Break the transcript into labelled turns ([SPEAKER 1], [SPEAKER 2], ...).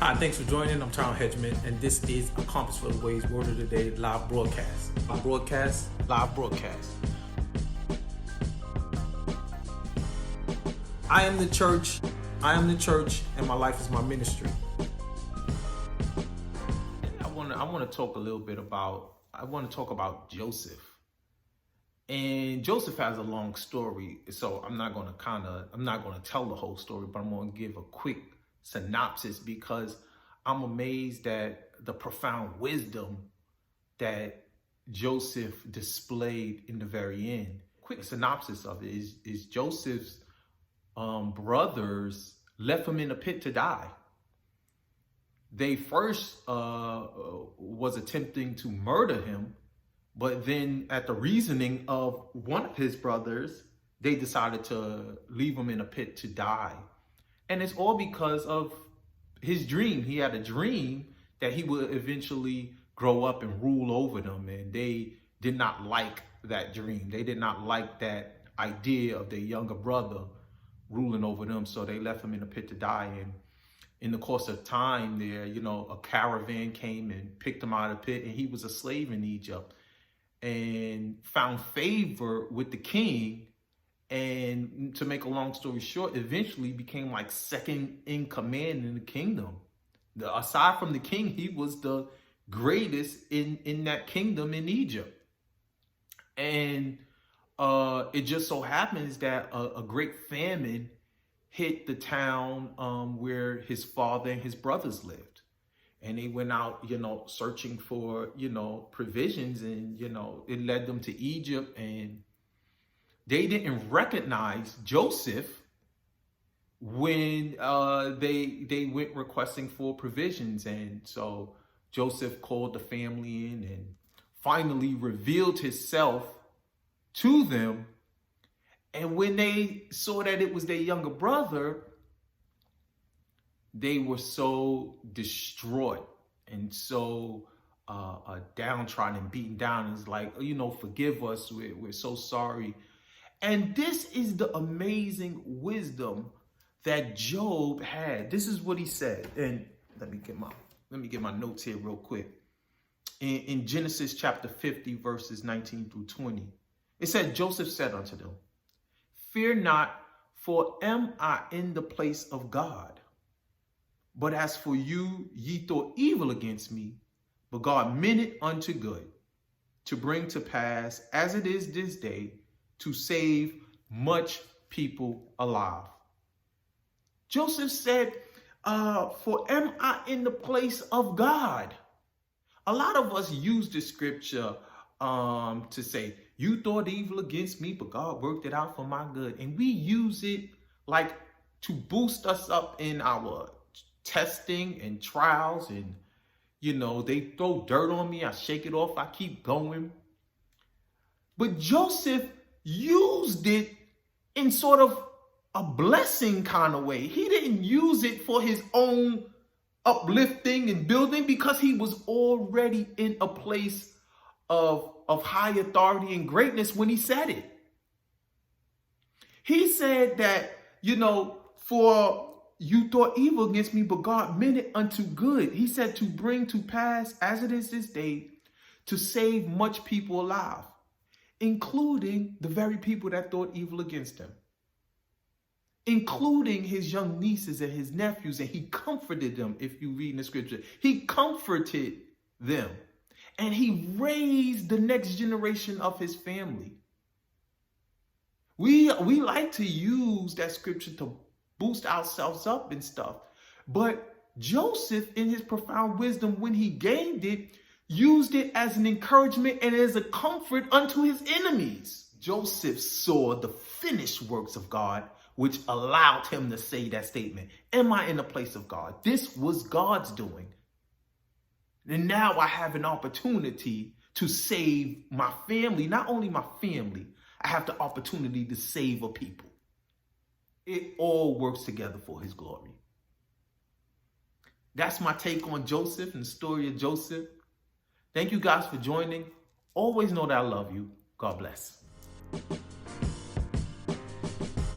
[SPEAKER 1] Hi, thanks for joining. I'm Tom Hedgeman, and this is A Compass for the Ways Word of the Day live broadcast. Live broadcast. I am the church, and my life is my ministry. I want to talk a little bit about, Joseph. And Joseph has a long story, so I'm not going to tell the whole story, but I'm going to give a quick synopsis because I'm amazed at the profound wisdom that Joseph displayed in the very end. Quick synopsis of it is Joseph's brothers left him in a pit to die. They first was attempting to murder him, but then at the reasoning of one of his brothers, they decided to leave him in a pit to die. And it's all because of his dream. He had a dream that he would eventually grow up and rule over them. And they did not like that dream. They did not like that idea of their younger brother ruling over them. So they left him in a pit to die. And in the course of time there, a caravan came and picked him out of the pit, and he was a slave in Egypt and found favor with the king. And to make a long story short, eventually became like second in command in the kingdom. Aside from the king, he was the greatest in that kingdom in Egypt. And it just so happens that a great famine hit the town where his father and his brothers lived. And they went out, searching for, provisions, and, it led them to Egypt. And they didn't recognize Joseph when they went requesting for provisions. And so Joseph called the family in and finally revealed himself to them. And when they saw that it was their younger brother, they were so distraught and so downtrodden and beaten down. It's like, forgive us. We're so sorry. And this is the amazing wisdom that Job had. This is what he said. And let me get my notes here real quick. In Genesis chapter 50, verses 19 through 20, it said, Joseph said unto them, fear not, for am I in the place of God? But as for you, ye thought evil against me, but God meant it unto good, to bring to pass, as it is this day, to save much people alive. Joseph said, for am I in the place of God? A lot of us use the scripture to say, you thought evil against me, but God worked it out for my good. And we use it like to boost us up in our testing and trials. And, they throw dirt on me, I shake it off, I keep going. But Joseph used it in sort of a blessing kind of way. He didn't use it for his own uplifting and building, because he was already in a place of high authority and greatness when he said it. He said that, for you thought evil against me, but God meant it unto good. He said to bring to pass, as it is this day, to save much people alive, including the very people that thought evil against him, including his young nieces and his nephews. And he comforted them. If you read in the scripture, he comforted them, and he raised the next generation of his family. We like to use that scripture to boost ourselves up and stuff. But Joseph, in his profound wisdom, when he gained it, used it as an encouragement and as a comfort unto his enemies. Joseph saw the finished works of God, which allowed him to say that statement. Am I in the place of God? This was God's doing. And now I have an opportunity to save my family. Not only my family, I have the opportunity to save a people. It all works together for his glory. That's my take on Joseph and the story of Joseph. Thank you guys for joining. Always know that I love you. God bless.